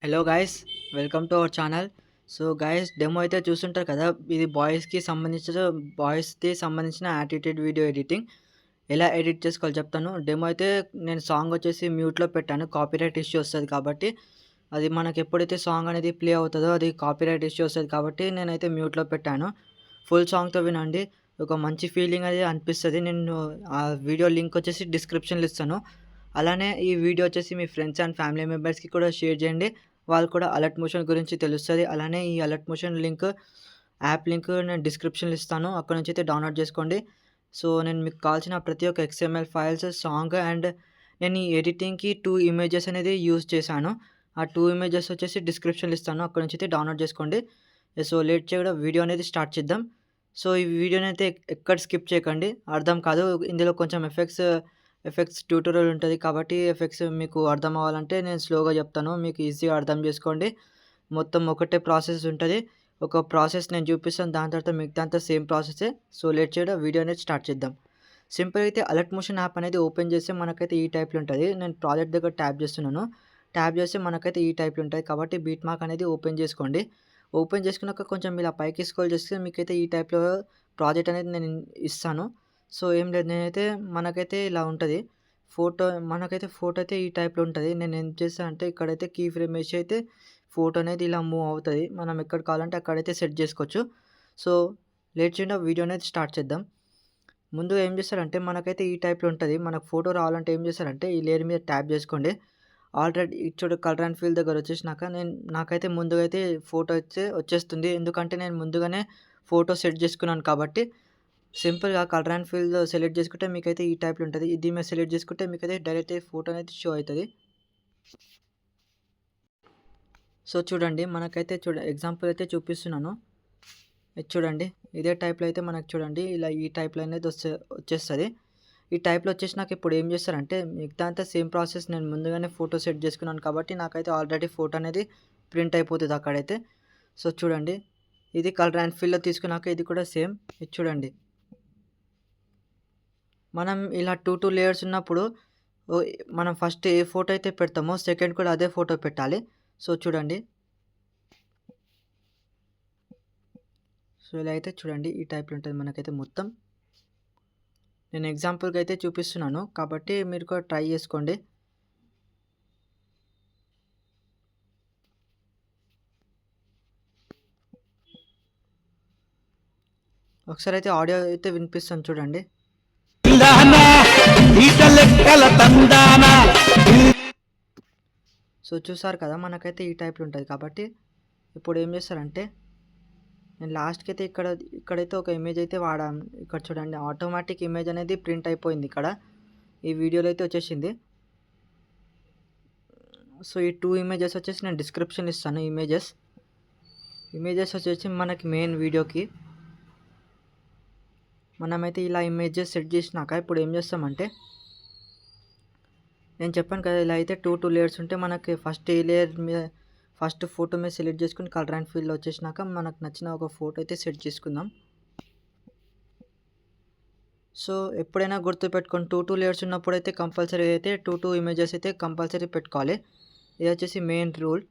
Hello guys, welcome to our channel. So guys, demo అయితే చూస్తుంటారు కదా. ఇది బాయ్స్ది సంబంధించిన యాటిట్యూడ్ వీడియో ఎడిటింగ్ ఎలా ఎడిట్ చేసుకోవాలో చెప్తాను. డెమో అయితే నేను సాంగ్ వచ్చేసి మ్యూట్లో పెట్టాను, కాపీరైట్ ఇష్యూ వస్తుంది కాబట్టి. అది మనకి ఎప్పుడైతే సాంగ్ అనేది ప్లే అవుతుందో అది కాపీరైట్ ఇష్యూ వస్తుంది కాబట్టి నేనైతే మ్యూట్లో పెట్టాను. ఫుల్ సాంగ్తో వినండి, ఒక మంచి ఫీలింగ్ అనేది అనిపిస్తుంది. నేను ఆ వీడియో లింక్ వచ్చేసి డిస్క్రిప్షన్లో ఇస్తాను. అలానే ఈ వీడియో వచ్చేసి మీ ఫ్రెండ్స్ అండ్ ఫ్యామిలీ మెంబర్స్కి కూడా షేర్ చేయండి, వాళ్ళు కూడా అలర్ట్ మోషన్ గురించి తెలుస్తుంది. అలానే ఈ alert motion link, app link నేను డిస్క్రిప్షన్లో ఇస్తాను, అక్కడ నుంచి అయితే డౌన్లోడ్ చేసుకోండి. సో నేను మీకు కావాల్సిన ప్రతి ఒక్క XML ఫైల్స్, సాంగ్ అండ్ నేను ఈ ఎడిటింగ్కి 2 ఇమేజెస్ అనేది యూజ్ చేశాను. ఆ 2 ఇమేజెస్ వచ్చేసి డిస్క్రిప్షన్లో ఇస్తాను, అక్కడ నుంచి అయితే డౌన్లోడ్ చేసుకోండి. సో లేట్ చేయకుండా వీడియో అనేది స్టార్ట్ చేద్దాం. సో ఈ వీడియోని అయితే ఎక్కడ స్కిప్ చేయకండి, అర్థం కాదు. ఇందులో కొంచెం ఎఫెక్ట్స్ ట్యూటోరియల్ ఉంటుంది కాబట్టి ఎఫెక్ట్స్ మీకు అర్థం అవ్వాలంటే నేను స్లోగా చెప్తాను, మీకు ఈజీగా అర్థం చేసుకోండి. మొత్తం ఒకటే ప్రాసెస్ ఉంటుంది, ఒక ప్రాసెస్ నేను చూపిస్తాను, దాని తర్వాత మిగతా అంతా సేమ్ ప్రాసెసే. సో లేట్ చేయడం వీడియో అనేది స్టార్ట్ చేద్దాం. సింపుల్ అయితే అలర్ట్ మోషన్ యాప్ అనేది ఓపెన్ చేస్తే మనకైతే ఈ టైప్లో ఉంటుంది. నేను ప్రాజెక్ట్ దగ్గర ట్యాప్ చేస్తున్నాను, ట్యాప్ చేస్తే మనకైతే ఈ టైప్లో ఉంటుంది కాబట్టి బీట్ మార్క్ అనేది ఓపెన్ చేసుకోండి. ఓపెన్ చేసుకున్నాక కొంచెం ఇలా పైకి స్క్రోల్ చేస్తే మీకైతే ఈ టైప్లో ప్రాజెక్ట్ అనేది నేను ఇస్తాను. సో ఏం లేదు, నేనైతే మనకైతే ఇలా ఉంటుంది మనకైతే ఫోటో అయితే ఈ టైప్లో ఉంటుంది. నేను ఏం చేస్తాను అంటే ఇక్కడైతే కీ ఫ్రేమ్ వేసి అయితే ఫోటో అనేది ఇలా మూవ్ అవుతుంది. మనం ఎక్కడ కావాలంటే అక్కడైతే సెట్ చేసుకోవచ్చు. సో లేట్ చేయకుండా వీడియో అనేది స్టార్ట్ చేద్దాం. ముందు ఏం చేస్తారంటే మనకైతే ఈ టైప్లో ఉంటుంది. మనకు ఫోటో రావాలంటే ఏం చేస్తారంటే ఈ లేయర్ మీద ట్యాప్ చేసుకోండి. ఆల్రెడీ చూడు కలర్ అండ్ ఫీల్ దగ్గర వచ్చేసినాక నాకైతే ముందుగా అయితే ఫోటో అయితే వచ్చేస్తుంది, ఎందుకంటే నేను ముందుగానే ఫోటో సెట్ చేసుకున్నాను కాబట్టి. సింపుల్గా కలర్ అండ్ ఫీల్ సెలెక్ట్ చేసుకుంటే మీకైతే ఈ టైప్లో ఉంటుంది. ఇది మీద సెలెక్ట్ చేసుకుంటే మీకైతే డైరెక్ట్ ఫోటో అనేది షో అవుతుంది. సో చూడండి, మనకైతే ఎగ్జాంపుల్ అయితే చూపిస్తున్నాను. ఇది చూడండి, ఇదే టైప్లో అయితే మనకు చూడండి ఇలా ఈ టైప్లో అనేది వచ్చేస్తుంది. ఈ టైప్లో వచ్చేసినాక ఇప్పుడు ఏం చేస్తారంటే మిగతా అంతా సేమ్ ప్రాసెస్. నేను ముందుగానే ఫోటో సెట్ చేసుకున్నాను కాబట్టి నాకైతే ఆల్రెడీ ఫోటో అనేది ప్రింట్ అయిపోతుంది అక్కడైతే. సో చూడండి, ఇది కలర్ అండ్ ఫీల్లో తీసుకున్నాక ఇది కూడా సేమ్. ఇది చూడండి, మనం ఇలా టూ లేయర్స్ ఉన్నప్పుడు మనం ఫస్ట్ ఏ ఫోటో అయితే పెడతామో సెకండ్ కూడా అదే ఫోటో పెట్టాలి. సో చూడండి, సో ఇలా అయితే చూడండి ఈ టైప్లో ఉంటుంది మనకైతే మొత్తం. నేను ఎగ్జాంపుల్కి అయితే చూపిస్తున్నాను కాబట్టి మీరు కూడా ట్రై చేసుకోండి. ఒకసారి అయితే ఆడియో అయితే వినిపిస్తాను చూడండి. సో చూసారు కదా, మనకైతే ఈ టైప్లో ఉంటుంది కాబట్టి ఇప్పుడు ఏం చేస్తారంటే నేను లాస్ట్కి అయితే ఇక్కడైతే ఒక ఇమేజ్ అయితే వాడాను. ఇక్కడ చూడండి, ఆటోమేటిక్ ఇమేజ్ అనేది ప్రింట్ అయిపోయింది ఇక్కడ ఈ వీడియోలో అయితే వచ్చేసింది. సో ఈ 2 ఇమేజెస్ వచ్చేసి నేను డిస్క్రిప్షన్ ఇస్తాను. ఇమేజెస్ వచ్చేసి మనకి మెయిన్ వీడియోకి మనమైతే ఇలా ఇమేజెస్ సెట్ చేసినాక ఇప్పుడు ఏం చేస్తామంటే నేను చెప్పాను కదా, ఇలా అయితే టూ లేయర్స్ ఉంటే మనకి ఫస్ట్ ఏ లేయర్ మీద ఫస్ట్ ఫోటో మీద సెలెక్ట్ చేసుకుని కలర్ అండ్ ఫీల్డ్ వచ్చేసినాక మనకు నచ్చిన ఒక ఫోటో అయితే సెట్ చేసుకుందాం. సో ఎప్పుడైనా గుర్తుపెట్టుకొని టూ లేయర్స్ ఉన్నప్పుడు అయితే కంపల్సరీ అయితే టూ ఇమేజెస్ అయితే కంపల్సరీ పెట్టుకోవాలి. ఇది వచ్చేసి మెయిన్ రూల్.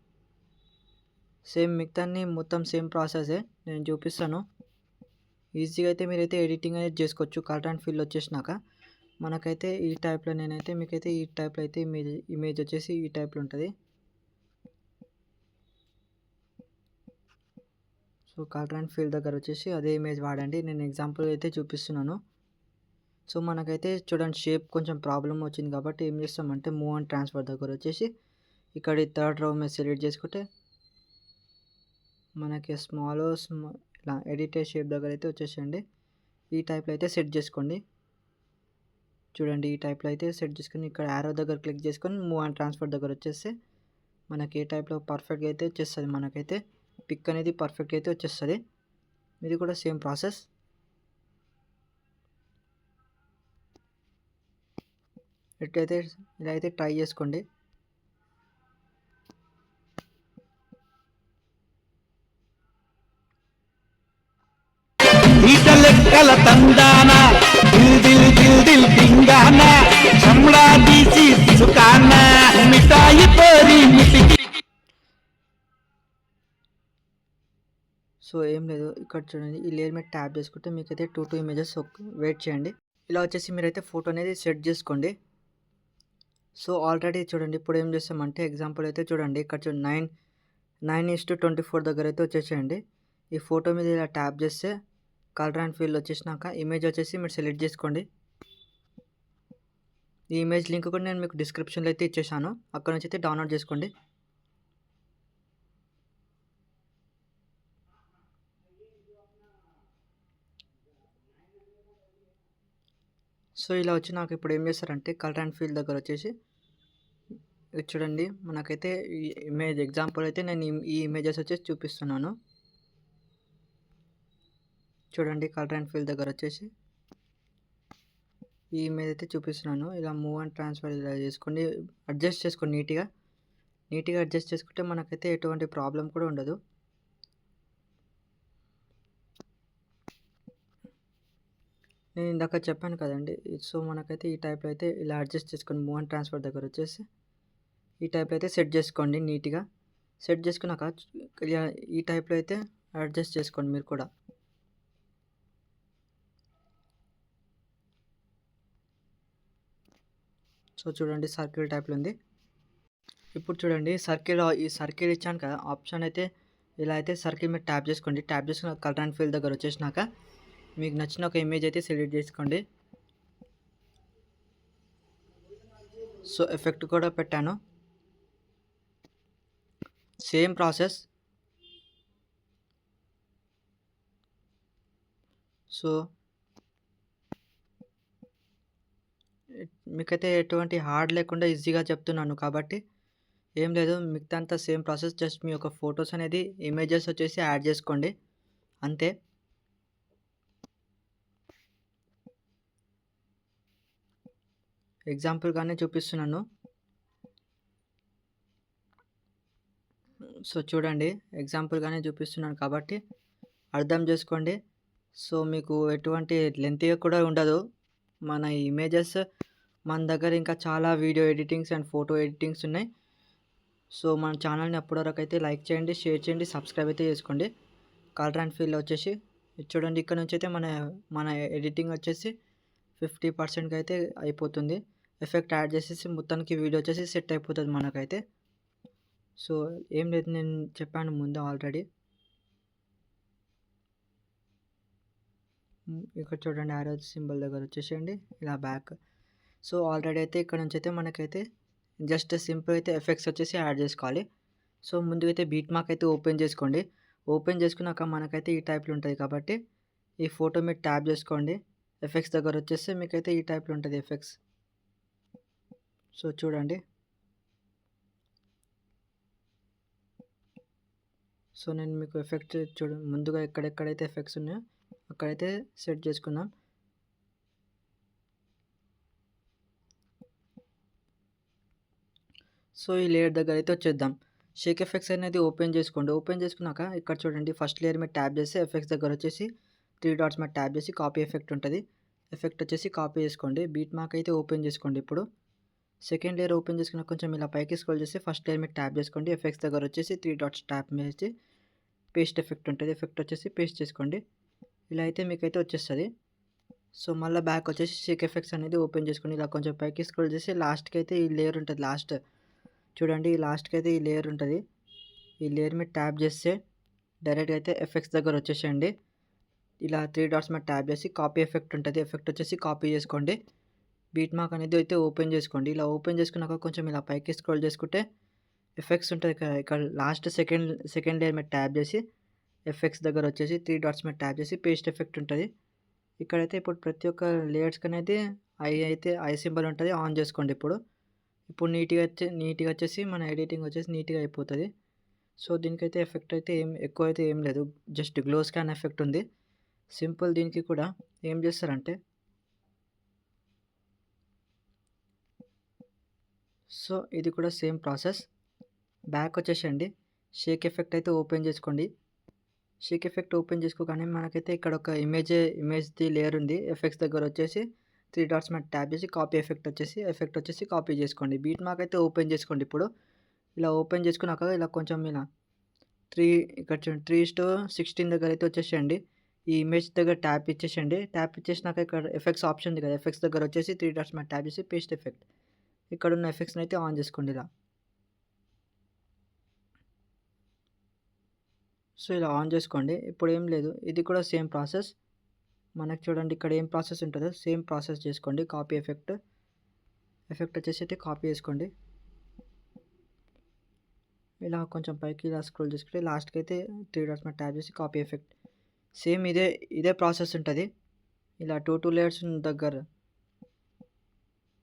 సేమ్ మిగతాన్ని మొత్తం సేమ్ ప్రాసెసే నేను చూపిస్తాను. ఈజీగా అయితే మీరైతే ఎడిటింగ్ అనేది చేసుకోవచ్చు. కలర్ అండ్ ఫీల్ వచ్చేసినాక మనకైతే ఈ టైప్లో నేనైతే మీకైతే ఈ టైప్లో అయితే ఇమేజ్ వచ్చేసి ఈ టైప్లో ఉంటుంది. సో కలర్ అండ్ ఫీల్ దగ్గర వచ్చేసి అదే ఇమేజ్ వాడండి, నేను ఎగ్జాంపుల్ అయితే చూపిస్తున్నాను. సో మనకైతే చూడండి షేప్ కొంచెం ప్రాబ్లం వచ్చింది కాబట్టి ఏం చేస్తామంటే మూవ్ అండ్ ట్రాన్స్ఫర్ దగ్గర వచ్చేసి ఇక్కడ థర్డ్ రో మీద సెలెక్ట్ చేసుకుంటే మనకి ఇలా ఎడిటర్ షేప్ దగ్గర అయితే వచ్చేసండి. ఈ టైప్లో అయితే సెట్ చేసుకోండి. చూడండి ఈ టైప్లో అయితే సెట్ చేసుకొని ఇక్కడ యారో దగ్గర క్లిక్ చేసుకొని మూవ్ అండ్ ట్రాన్స్ఫర్ దగ్గర వచ్చేస్తే మనకి ఏ టైప్లో పర్ఫెక్ట్గా అయితే వచ్చేస్తుంది. మనకైతే పిక్ అనేది పర్ఫెక్ట్గా అయితే వచ్చేస్తుంది. ఇది కూడా సేమ్ ప్రాసెస్. ఎట్లయితే ఇలా అయితే ట్రై చేసుకోండి. లెక్కల తందానా దిల్ దిల్ దిల్ దిల్ దింగానా చమ్లా దీసి సుకానా మిఠాయి తోరి మిటికి సో ఏం లేదు, ఇక్కడ చూడండి ఈ లేయర్ మీద ట్యాప్ చేసుకుంటే మీకైతే 2 ఇమేజెస్ వెయిట్ చేయండి. ఇలా వచ్చేసి మీరైతే ఫోటో అనేది సెట్ చేసుకోండి. సో ఆల్రెడీ చూడండి ఇప్పుడు ఏం చేస్తామంటే ఎగ్జాంపుల్ అయితే చూడండి ఇక్కడ చూడండి 9:24 దగ్గర అయితే వచ్చేసేయండి. ఈ ఫోటో మీద ఇలా ట్యాప్ చేస్తే కలర్ అండ్ ఫీల్ వచ్చేసినాక ఇమేజ్ వచ్చేసి మీరు సెలెక్ట్ చేసుకోండి. ఈ ఇమేజ్ లింక్ కూడా నేను మీకు డిస్క్రిప్షన్లో అయితే ఇచ్చేసాను, అక్కడ నుంచి అయితే డౌన్లోడ్ చేసుకోండి. సో ఇలా వచ్చి నాకు ఇప్పుడు ఏం చేస్తారంటే కలర్ అండ్ ఫీల్ దగ్గర వచ్చేసి ఇది చూడండి మనకైతే ఈ ఇమేజ్ ఎగ్జాంపుల్ అయితే నేను ఈ ఇమేజెస్ వచ్చేసి చూపిస్తున్నాను. చూడండి కలర్ అండ్ ఫీల్ దగ్గర వచ్చేసి ఈ ఇమేజ్ అయితే చూపిస్తున్నాను. ఇలా మూవ్ అండ్ ట్రాన్స్ఫర్ ఇలా చేసుకోండి, అడ్జస్ట్ చేసుకోండి నీట్గా అడ్జస్ట్ చేసుకుంటే మనకైతే ఎటువంటి ప్రాబ్లం కూడా ఉండదు. నేను ఇందాక చెప్పాను కదండి. సో మనకైతే ఈ టైప్లో అయితే ఇలా అడ్జస్ట్ చేసుకోండి. మూవ్ అండ్ ట్రాన్స్ఫర్ దగ్గర వచ్చేసి ఈ టైప్లో అయితే సెట్ చేసుకోండి. నీట్గా సెట్ చేసుకున్నాక ఇలా ఈ టైప్లో అయితే అడ్జస్ట్ చేసుకోండి మీరు కూడా. సో చూడండి సర్కిల్ టైప్లో ఉంది. ఇప్పుడు చూడండి ఈ సర్కిల్ ఇచ్చాను కదా ఆప్షన్ అయితే ఇలా అయితే సర్కిల్ మీద ట్యాప్ చేసుకోండి. ట్యాప్ చేసుకున్న కలర్ అండ్ ఫీల్ దగ్గర వచ్చేసినాక మీకు నచ్చిన ఒక ఇమేజ్ అయితే సెలెక్ట్ చేసుకోండి. సో ఎఫెక్ట్ కూడా పెట్టాను, సేమ్ ప్రాసెస్. సో మీకైతే ఎటువంటి హార్డ్ లేకుండా ఈజీగా చెప్తున్నాను కాబట్టి ఏం లేదు, మిగతా అంతా సేమ్ ప్రాసెస్. జస్ట్ మీ యొక్క ఫొటోస్ అనేది ఇమేజెస్ వచ్చేసి యాడ్ చేసుకోండి అంతే. ఎగ్జాంపుల్గానే చూపిస్తున్నాను. సో చూడండి ఎగ్జాంపుల్గానే చూపిస్తున్నాను కాబట్టి అర్థం చేసుకోండి. సో మీకు ఎటువంటి లెంతీగా కూడా ఉండదు మన ఇమేజెస్. మన దగ్గర ఇంకా చాలా video editings and photo editings ఉన్నాయి. సో మన ఛానల్ని అప్పటివరకు అయితే లైక్ చేయండి, షేర్ చేయండి, సబ్స్క్రైబ్ అయితే చేసుకోండి. కలర్ అండ్ ఫీల్ వచ్చేసి చూడండి ఇక్కడ నుంచి అయితే మన ఎడిటింగ్ వచ్చేసి 50% అయితే అయిపోతుంది. ఎఫెక్ట్ యాడ్ చేసేసి మొత్తానికి వీడియో వచ్చేసి సెట్ అయిపోతుంది మనకైతే. సో ఏం లేదు, నేను చెప్పాను ముందు ఆల్రెడీ. ఇక్కడ చూడండి యారో సింబల్ దగ్గర వచ్చేసేయండి ఇలా బ్యాక్. సో ఆల్రెడీ అయితే ఇక్కడ నుంచి అయితే మనకైతే జస్ట్ సింపుల్ అయితే ఎఫెక్ట్స్ వచ్చేసి యాడ్ చేసుకోవాలి. సో ముందుగా అయితే బీట్ మార్క్ అయితే ఓపెన్ చేసుకోండి. ఓపెన్ చేసుకున్నాక మనకైతే ఈ టైప్లో ఉంటుంది కాబట్టి ఈ ఫోటో మీద ట్యాప్ చేసుకోండి. ఎఫెక్ట్స్ దగ్గర వచ్చేస్తే మీకైతే ఈ టైప్లో ఉంటుంది ఎఫెక్ట్స్. సో చూడండి. సో నేను మీకు ఎఫెక్ట్స్ ముందుగా ఎక్కడెక్కడైతే ఎఫెక్ట్స్ ఉన్నాయో అక్కడైతే సెట్ చేసుకుందాం. సో ఈ లేయర్ దగ్గర అయితే వచ్చేద్దాం. షేక్ ఎఫెక్ట్స్ అనేది ఓపెన్ చేసుకోండి. ఓపెన్ చేసుకున్నాక ఇక్కడ చూడండి ఫస్ట్ లేయర్ మీద ట్యాప్ చేస్తే ఎఫెక్ట్స్ దగ్గర వచ్చేసి 3 డాట్స్ మీద ట్యాప్ చేసి కాపీ ఎఫెక్ట్ ఉంటుంది. ఎఫెక్ట్ వచ్చేసి కాపీ చేసుకోండి. బీట్ మార్క్ అయితే ఓపెన్ చేసుకోండి. ఇప్పుడు సెకండ్ లేయర్ ఓపెన్ చేసుకున్న కొంచెం ఇలా పైకి స్క్రోల్ చేసి ఫస్ట్ లేయర్ మీద ట్యాప్ చేసుకోండి. ఎఫెక్ట్స్ దగ్గర వచ్చేసి 3 డాట్స్ ట్యాప్ చేసి పేస్ట్ ఎఫెక్ట్ ఉంటుంది. ఎఫెక్ట్ వచ్చేసి పేస్ట్ చేసుకోండి. ఇలా అయితే మీకైతే వచ్చేస్తుంది. సో మళ్ళీ బ్యాక్ వచ్చేసి షేక్ ఎఫెక్ట్స్ అనేది ఓపెన్ చేసుకొని ఇలా కొంచెం పైకి స్క్రోల్ చేసి లాస్ట్కి అయితే ఈ లేయర్ ఉంటుంది. లాస్ట్ చూడండి ఈ లాస్ట్కి అయితే ఈ లేయర్ ఉంటుంది. ఈ లేయర్ మీద ట్యాప్ చేస్తే డైరెక్ట్గా అయితే ఎఫెక్ట్స్ దగ్గర వచ్చేసేయండి. ఇలా 3 డాట్స్ మీద ట్యాప్ చేసి కాపీ ఎఫెక్ట్ ఉంటుంది. ఎఫెక్ట్ వచ్చేసి కాపీ చేసుకోండి. బీట్ మార్క్ అనేది అయితే ఓపెన్ చేసుకోండి. ఇలా ఓపెన్ చేసుకున్నాక కొంచెం ఇలా పైకి స్క్రోల్ చేసుకుంటే ఎఫెక్ట్స్ ఉంటుంది కదా, ఇక్కడ లాస్ట్ సెకండ్ లేయర్ మీద ట్యాప్ చేసి ఎఫెక్ట్స్ దగ్గర వచ్చేసి 3 డాట్స్ మీద ట్యాప్ చేసి పేస్ట్ ఎఫెక్ట్ ఉంటుంది. ఇక్కడైతే ఇప్పుడు ప్రతి ఒక్క లేయర్స్కి అనేది ఐ సింబల్ ఉంటుంది, ఆన్ చేసుకోండి. ఇప్పుడు నీట్గా వచ్చేసి మన ఎడిటింగ్ వచ్చేసి నీట్గా అయిపోతుంది. సో దీనికైతే ఎఫెక్ట్ అయితే ఎక్కువ అయితే ఏం లేదు, జస్ట్ గ్లో స్కాన్ ఎఫెక్ట్ ఉంది సింపుల్. దీనికి కూడా ఏం చేస్తారంటే సో ఇది కూడా సేమ్ ప్రాసెస్. బ్యాక్ వచ్చేసండి షేక్ ఎఫెక్ట్ అయితే ఓపెన్ చేసుకోండి. షేక్ ఎఫెక్ట్ ఓపెన్ చేసుకోగానే మనకైతే ఇక్కడ ఒక ఇమేజ్ది లేయర్ ఉంది. ఎఫెక్ట్స్ దగ్గర వచ్చేసి 3 డాట్స్ మీద ట్యాప్ చేసి కాపీ ఎఫెక్ట్ వచ్చేసి కాపీ చేసుకోండి. బీట్ మార్క్ అయితే ఓపెన్ చేసుకోండి. ఇప్పుడు ఇలా ఓపెన్ చేసుకున్నాక ఇలా కొంచెం ఇలా 3 ఇక్కడ చూడండి 3:16 దగ్గర అయితే వచ్చేసేయండి. ఈ ఇమేజ్ దగ్గర ట్యాప్ ఇచ్చేసేయండి. ట్యాప్ ఇచ్చేసినాక ఇక్కడ ఎఫెక్ట్స్ ఆప్షన్ ఉంది కదా! ఎఫెక్ట్స్ దగ్గర వచ్చేసి 3 డాట్స్ మీద ట్యాప్ చేసి పేస్ట్ ఎఫెక్ట్. ఇక్కడున్న ఎఫెక్ట్స్‌ని అయితే ఆన్ చేసుకోండి ఇలా. సో, ఇలా ఆన్ చేసుకోండి. ఇప్పుడు ఏం లేదు. ఇది కూడా సేమ్ ప్రాసెస్. మనకు చూడండి ఇక్కడ ఏం ప్రాసెస్ ఉంటదో సేమ్ ప్రాసెస్ చేసుకోండి. Copy effect. ఎఫెక్ట్ వచ్చేసి అయితే కాపీ చేసుకోండి. ఇలా కొంచెం పైకి ఇలా స్క్రోల్ చేసుకుంటే లాస్ట్‌కి అయితే 3 డాట్స్ మీద ట్యాప్ చేసి కాపీ ఎఫెక్ట్. సేమ్ ఇదే ప్రాసెస్ ఉంటది. ఇలా 2 లేయర్స్ దగ్గర.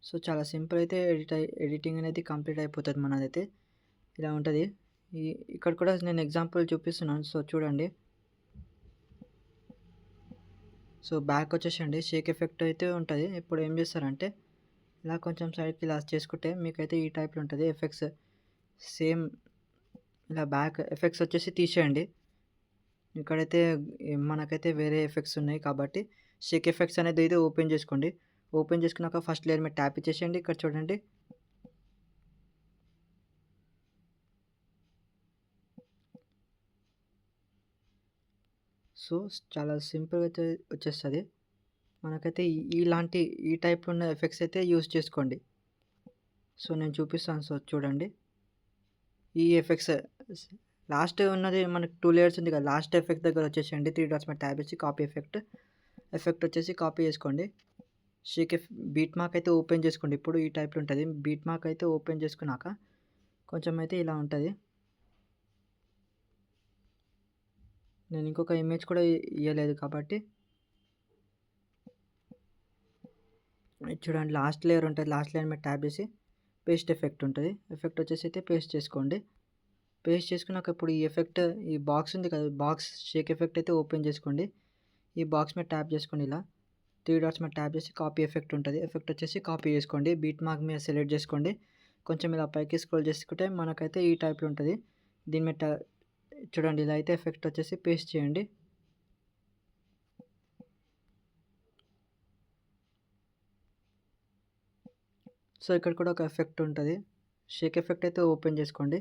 సో, చాలా సింపుల్ అయితే ఎడిటింగ్ అనేది కంప్లీట్ అయిపోతది మనదైతే. ఇలా ఉంటది. ఈ ఇక్కడ కూడా నేను ఎగ్జాంపుల్ చూపిస్తున్నాను. సో, చూడండి. సో, బ్యాక్ వచ్చేసేయండి. షేక్ ఎఫెక్ట్ అయితే ఉంటది. ఇప్పుడు ఏం చేస్తారంటే ఇలా కొంచెం సైడ్‌కి ఇలా చేసుకుంటే మీకైతే ఈ టైప్‌లో ఉంటది. ఎఫెక్ట్స్ సేమ్ ఇలా బ్యాక్ ఎఫెక్ట్స్ వచ్చేసి తీసేయండి. ఇక్కడైతే మనకైతే వేరే ఎఫెక్ట్స్ ఉన్నాయి కాబట్టి షేక్ ఎఫెక్ట్స్ అనేది అయితే ఓపెన్ చేసుకోండి. ఓపెన్ చేసుకున్నాక ఫస్ట్ లేయర్ మీద ట్యాప్ ఇచ్చేసేయండి. ఇక్కడ చూడండి. సో, చాలా సింపుల్‌గా అయితే వచ్చేస్తది. మనకైతే ఇలాంటి ఈ టైప్‌లో ఉన్న ఎఫెక్ట్స్ అయితే యూజ్ చేసుకోండి. సో, నేను చూపిస్తాను. సో, చూడండి. ఈ ఎఫెక్ట్స్ లాస్ట్ ఉన్నది మనకు 2 లేయర్స్ ఉంది కదా! లాస్ట్ ఎఫెక్ట్ దగ్గర వచ్చేసేయండి. 3 డాట్స్ మీద ట్యాప్ చేసి కాపీ ఎఫెక్ట్. ఎఫెక్ట్ వచ్చేసి కాపీ చేసుకోండి. షేక్ బీట్ మార్క్ అయితే ఓపెన్ చేసుకోండి. ఇప్పుడు ఈ టైప్‌లో ఉంటది. బీట్ మార్క్ అయితే ఓపెన్ చేసుకున్నాక కొంచెం అయితే ఇలా ఉంటది. నేను ఇంకొక ఇమేజ్ కూడా ఇయ్యలేదు కాబట్టి ఇది చూడండి లాస్ట్ లేయర్ ఉంటది. లాస్ట్ లేయర్ మీద ట్యాప్ చేసి పేస్ట్ ఎఫెక్ట్ ఉంటది. ఎఫెక్ట్ వచ్చేసి అయితే పేస్ట్ చేసుకోండి. పేస్ట్ చేసుకున్నాక ఇప్పుడు ఈ ఎఫెక్ట్ ఈ బాక్స్ ఉంది కదా! బాక్స్ షేక్ ఎఫెక్ట్ అయితే ఓపెన్ చేసుకోండి. ఈ బాక్స్ మీద ట్యాప్ చేసుకోండి ఇలా. 3 డాట్స్ మీద ట్యాప్ చేసి కాపీ ఎఫెక్ట్ ఉంటది. ఎఫెక్ట్ వచ్చేసి కాపీ చేసుకోండి. బీట్ మార్క్ మీద సెలెక్ట్ చేసుకోండి. కొంచెం ఇలా పైకి స్క్రోల్ చేసుకుంటే మనకైతే ఈ టైప్‌లో ఉంటది. దీని మీద చూడండి ఇలా అయితే ఎఫెక్ట్ వచ్చేసి పేస్ట్ చేయండి. సో, ఇక్కడ కూడా ఒక ఎఫెక్ట్ ఉంటది. షేక్ ఎఫెక్ట్ అయితే ఓపెన్ చేసుకోండి.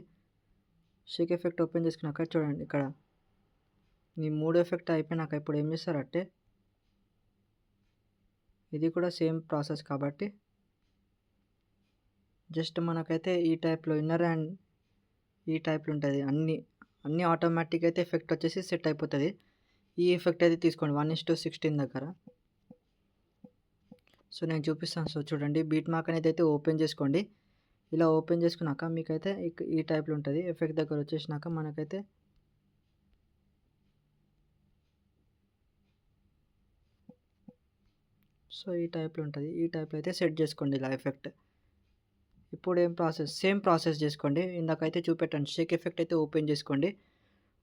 షేక్ ఎఫెక్ట్ ఓపెన్ చేసుకున్నాక చూడండి ఇక్కడ ఈ 3 ఎఫెక్ట్ అయిపోయినాక ఇప్పుడు ఏం చేస్తారంటే ఇది కూడా సేమ్ ప్రాసెస్ కాబట్టి జస్ట్ మనకైతే ఈ టైప్‌లో ఇన్నర్ అండ్ ఈ టైప్‌లో ఉంటది. అన్నీ ఆటోమేటిక్‌గా అయితే ఎఫెక్ట్ వచ్చేసి సెట్ అయిపోతది. ఈ ఎఫెక్ట్ అయితే తీసుకోండి 1:16 దగ్గర. సో, నేను చూపిస్తాను. సో, చూడండి బీట్ మార్క్ అనేది అయితే ఓపెన్ చేసుకోండి. ఇలా ఓపెన్ చేసుకున్నాక మీకైతే ఈ టైప్‌లో ఉంటది. ఎఫెక్ట్ దగ్గర వచ్చేసినాక మనకైతే సో, ఈ టైప్‌లో ఉంటది. ఈ టైప్‌లో అయితే సెట్ చేసుకోండి ఇలా ఎఫెక్ట్. ఇప్పుడు ఏం ప్రాసెస్ సేమ్ ప్రాసెస్ చేసుకోండి. ఇందాకైతే చూపెట్టాను. షేక్ ఎఫెక్ట్ అయితే ఓపెన్ చేసుకోండి.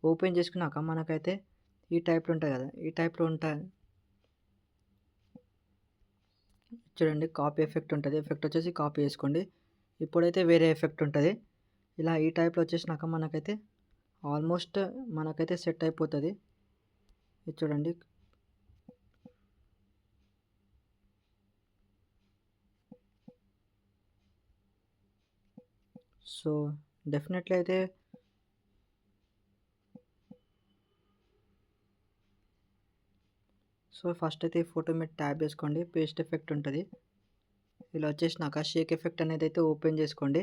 ఓపెన్ చేసుకున్నాక మనకైతే ఈ టైప్‌లో ఉంటది కదా! ఈ టైప్‌లో చూడండి కాపీ ఎఫెక్ట్ ఉంటది. ఎఫెక్ట్ వచ్చేసి కాపీ చేసుకోండి. ఇప్పుడైతే వేరే ఎఫెక్ట్ ఉంటది. ఇలా ఈ టైప్‌లో వచ్చేసినాక మనకైతే ఆల్మోస్ట్ మనకైతే సెట్ అయిపోతది. ఇది చూడండి. సో, డెఫినెట్‌లీ అయితే సో, ఫస్ట్ అయితే ఈ ఫోటో మీద ట్యాప్ చేసుకోండి. పేస్ట్ ఎఫెక్ట్ ఉంటది. ఇలా వచ్చేసినాక షేక్ ఎఫెక్ట్ అనేది అయితే ఓపెన్ చేసుకోండి.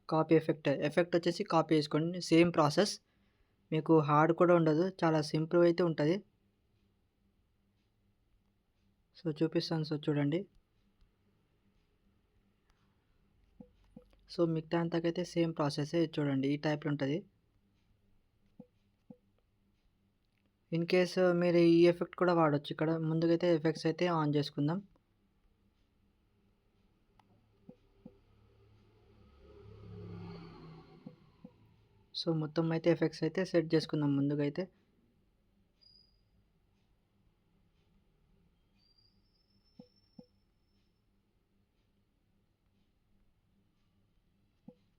Copy effect. ఎఫెక్ట్ వచ్చేసి కాపీ చేసుకోండి. Same process. మీకు హార్డ్ కూడా ఉండదు. చాలా సింపుల్‌గా అయితే ఉంటది. సో, చూపిస్తాను. సో, చూడండి. సో, మిగతా అంతాకైతే సేమ్ ప్రాసెసే చూడండి. ఈ టైప్‌లో ఉంటది. ఇన్ కేస్ మీరు ఈ ఎఫెక్ట్ కూడా వాడొచ్చు. ఇక్కడ ముందుగైతే ఎఫెక్ట్స్ అయితే ఆన్ చేసుకుందాం. సో, మొత్తం అయితే ఎఫెక్ట్స్ అయితే సెట్ చేసుకుందాం ముందుగైతే.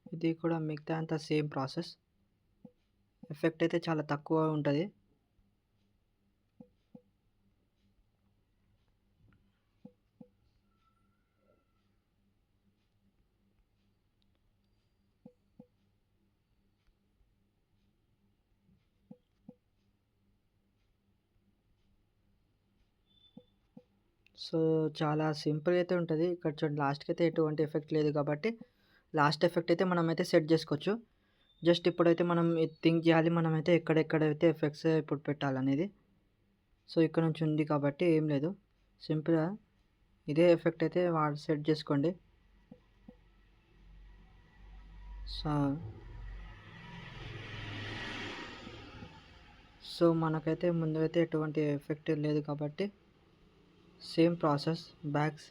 ఇది కూడా మిగతా అంతా సేమ్ ప్రాసెస్. ఎఫెక్ట్ అయితే చాలా తక్కువ ఉంటది. సో, చాలా సింపుల్‌గా అయితే ఉంటది. ఇక్కడ చూడండి లాస్ట్‌కి అయితే ఎటువంటి ఎఫెక్ట్ లేదు కాబట్టి, లాస్ట్ ఎఫెక్ట్ అయితే మనమైతే సెట్ చేసుకోవచ్చు. జస్ట్ ఇప్పుడైతే మనం ఇది థింక్ చేయాలి మనమైతే ఎక్కడెక్కడైతే ఎఫెక్ట్స్ ఇప్పుడు పెట్టాలనేది. సో, ఇక్కడ నుంచి ఉంది కాబట్టి ఏం లేదు. సింపుల్‌గా ఇదే ఎఫెక్ట్ అయితే సెట్ చేసుకోండి. సో సో, మనకైతే ముందైతే ఎటువంటి ఎఫెక్ట్ లేదు కాబట్టి సేమ్ ప్రాసెస్ బ్యాక్స్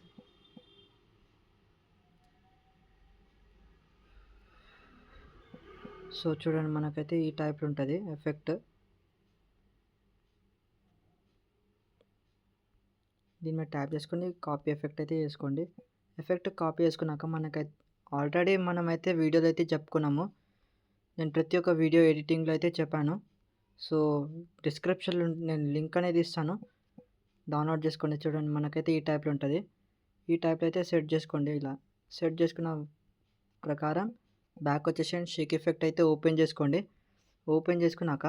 సో, చూడండి మనకైతే ఈ టైప్‌లో ఉంటది ఎఫెక్ట్. దీని మీద ట్యాప్ చేసుకొని కాపీ ఎఫెక్ట్ అయితే చేసుకోండి. ఎఫెక్ట్ కాపీ చేసుకున్నాక ఆల్రెడీ మనమైతే వీడియోలో అయితే చెప్పుకున్నాము. నేను ప్రతి ఒక్క వీడియో ఎడిటింగ్‌లో అయితే చెప్పాను. సో, డిస్క్రిప్షన్‌లో నేను లింక్ అనేది ఇస్తాను. డౌన్లోడ్ చేసుకోండి. చూడండి మనకైతే ఈ టైప్‌లో ఉంటది. ఈ టైప్‌లో అయితే సెట్ చేసుకోండి ఇలా. సెట్ చేసుకున్న ప్రకారం బ్యాక్ వచ్చేసి షేక్ ఎఫెక్ట్ అయితే ఓపెన్ చేసుకోండి. ఓపెన్ చేసుకున్నాక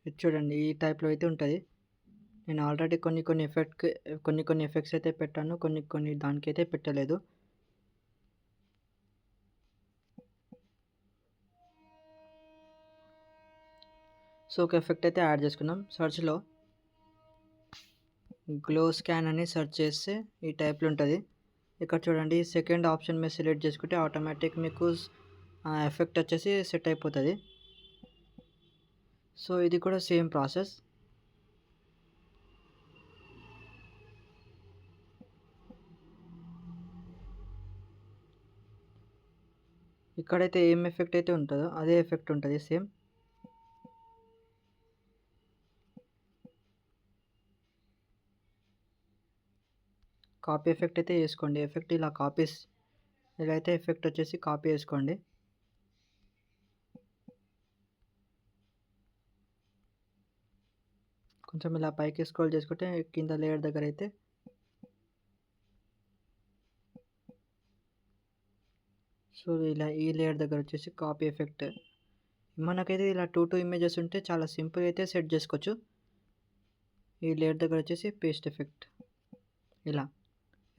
ఇది చూడండి ఈ టైప్‌లో అయితే ఉంటది. నేను ఆల్రెడీ కొన్ని ఎఫెక్ట్స్ అయితే పెట్టాను. కొన్ని దానికైతే పెట్టలేదు. సో, ఒక ఎఫెక్ట్ అయితే యాడ్ చేసుకుందాం. సెర్చ్‌లో గ్లో స్కాన్ అని సెర్చ్ చేస్తే ఈ టైప్‌లో ఉంటది. ఇక్కడ చూడండి సెకండ్ ఆప్షన్ మీద సెలెక్ట్ చేసుకుంటే ఆటోమేటిక్ మీకు ఆ ఎఫెక్ట్ వచ్చేసి సెట్ అయిపోతది. సో, ఇది కూడా సేమ్ ప్రాసెస్. ఇక్కడైతే ఏం ఎఫెక్ట్ అయితే ఉంటదో అదే ఎఫెక్ట్ ఉంటది సేమ్. కాపీ ఎఫెక్ట్ అయితే చేసుకోండి. ఎఫెక్ట్ ఇలా అయితే ఎఫెక్ట్ వచ్చేసి కాపీ చేసుకోండి. కొంచెం ఇలా పైకి స్క్రోల్ చేసుకుంటే కింద లేయర్ దగ్గర అయితే సో, ఇలా ఈ లేయర్ దగ్గర వచ్చేసి కాపీ ఎఫెక్ట్. మనకైతే ఇలా 2 ఇమేజెస్ ఉంటే చాలా సింపుల్‌గా అయితే సెట్ చేసుకోవచ్చు. ఈ లేయర్ దగ్గర వచ్చేసి పేస్ట్ ఎఫెక్ట్ ఇలా.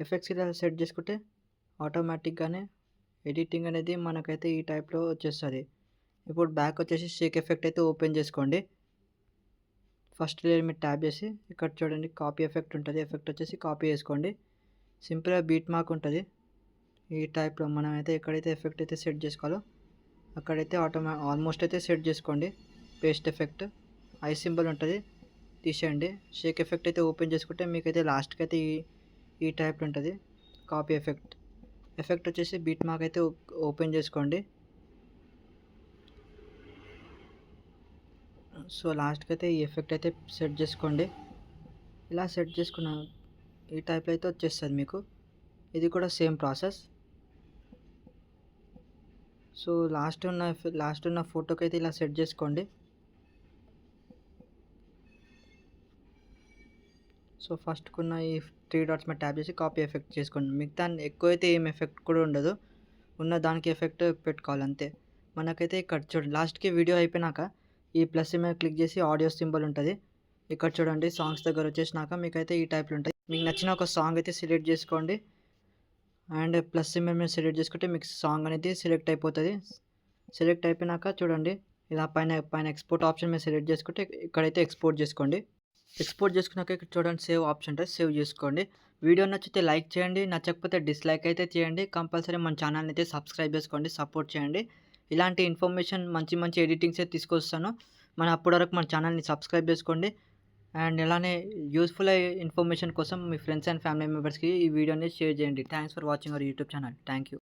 ఎఫెక్ట్స్ ఇలా సెట్ చేసుకుంటే ఆటోమేటిక్‌గానే ఎడిటింగ్ అనేది మనకైతే ఈ టైప్‌లో వచ్చేస్తది. ఇప్పుడు బ్యాక్ వచ్చేసి షేక్ ఎఫెక్ట్ అయితే ఓపెన్ చేసుకోండి. ఫస్ట్ లేయర్ మీద ట్యాప్ చేసి ఇక్కడ చూడండి కాపీ ఎఫెక్ట్ ఉంటది. ఎఫెక్ట్ వచ్చేసి కాపీ చేసుకోండి. సింపుల్‌గా బీట్ మార్క్ ఉంటది. ఈ టైప్‌లో మనమైతే ఎక్కడైతే ఎఫెక్ట్ అయితే సెట్ చేసుకోవాలో అక్కడైతే ఆల్మోస్ట్ అయితే సెట్ చేసుకోండి. పేస్ట్ ఎఫెక్ట్ ఐ సింబల్ ఉంటది తీసేయండి. షేక్ ఎఫెక్ట్ అయితే ఓపెన్ చేసుకుంటే మీకైతే లాస్ట్‌కి అయితే ఈ టైప్‌లో ఉంటది కాపీ ఎఫెక్ట్. ఎఫెక్ట్ వచ్చేసి బీట్ మార్క్ అయితే ఓపెన్ చేసుకోండి. సో, లాస్ట్‌కి అయితే ఈ ఎఫెక్ట్ అయితే సెట్ చేసుకోండి. ఇలా సెట్ చేసుకున్న ఈ టైప్‌లో అయితే వచ్చేస్తది మీకు. ఇది కూడా సేమ్ ప్రాసెస్. సో, లాస్ట్ ఉన్న ఫోటోకి అయితే ఇలా సెట్ చేసుకోండి. సో, ఫస్ట్‌కున్న ఈ 3 డాట్స్ మీద ట్యాప్ చేసి కాపీ ఎఫెక్ట్ చేసుకోండి. మిగతా ఎక్కువైతే ఏం ఎఫెక్ట్ కూడా ఉండదు. ఉన్న దానికి ఎఫెక్ట్ పెట్టుకోవాలి అంతే. మనకైతే ఇక్కడ చూడండి లాస్ట్‌కి వీడియో అయిపోయినాక ఈ ప్లస్ మీద క్లిక్ చేసి ఆడియో సింబల్ ఉంటది. ఇక్కడ చూడండి సాంగ్స్ దగ్గర వచ్చేసినాక మీకైతే ఈ టైప్‌లో ఉంటాయి. మీకు నచ్చిన ఒక సాంగ్ అయితే సెలెక్ట్ చేసుకోండి. అండ్ ప్లస్ సింబల్ మీద సెలెక్ట్ చేసుకుంటే మీకు సాంగ్ అనేది సెలెక్ట్ అయిపోతది. సెలెక్ట్ అయిపోయినాక చూడండి ఇలా పైన ఎక్స్‌పోర్ట్ ఆప్షన్ మీద సెలెక్ట్ చేసుకుంటే ఇక్కడైతే ఎక్స్‌పోర్ట్ చేసుకోండి. ఎక్స్‌పోర్ట్ చేసుకున్నాక ఇక్కడ చూడండి సేవ్ ఆప్షన్ ఉంటుంది. సేవ్ చేసుకోండి. వీడియో నచ్చితే లైక్ చేయండి. నచ్చకపోతే డిస్లైక్ అయితే చేయండి. కంపల్సరీ మన ఛానల్‌ని అయితే సబ్స్క్రైబ్ చేసుకోండి. సపోర్ట్ చేయండి. ఇలాంటి ఇన్ఫర్మేషన్ మంచి ఎడిటింగ్సే తీసుకొస్తాను. అప్పటి వరకు మన ఛానల్‌ని సబ్స్క్రైబ్ చేసుకోండి. అండ్ ఇలానే యూజ్‌ఫుల్ ఇన్ఫర్మేషన్ కోసం మీ ఫ్రెండ్స్ అండ్ ఫ్యామిలీ మెంబర్స్‌కి ఈ వీడియోని షేర్ చేయండి. Thanks for watching our YouTube channel. Thank you.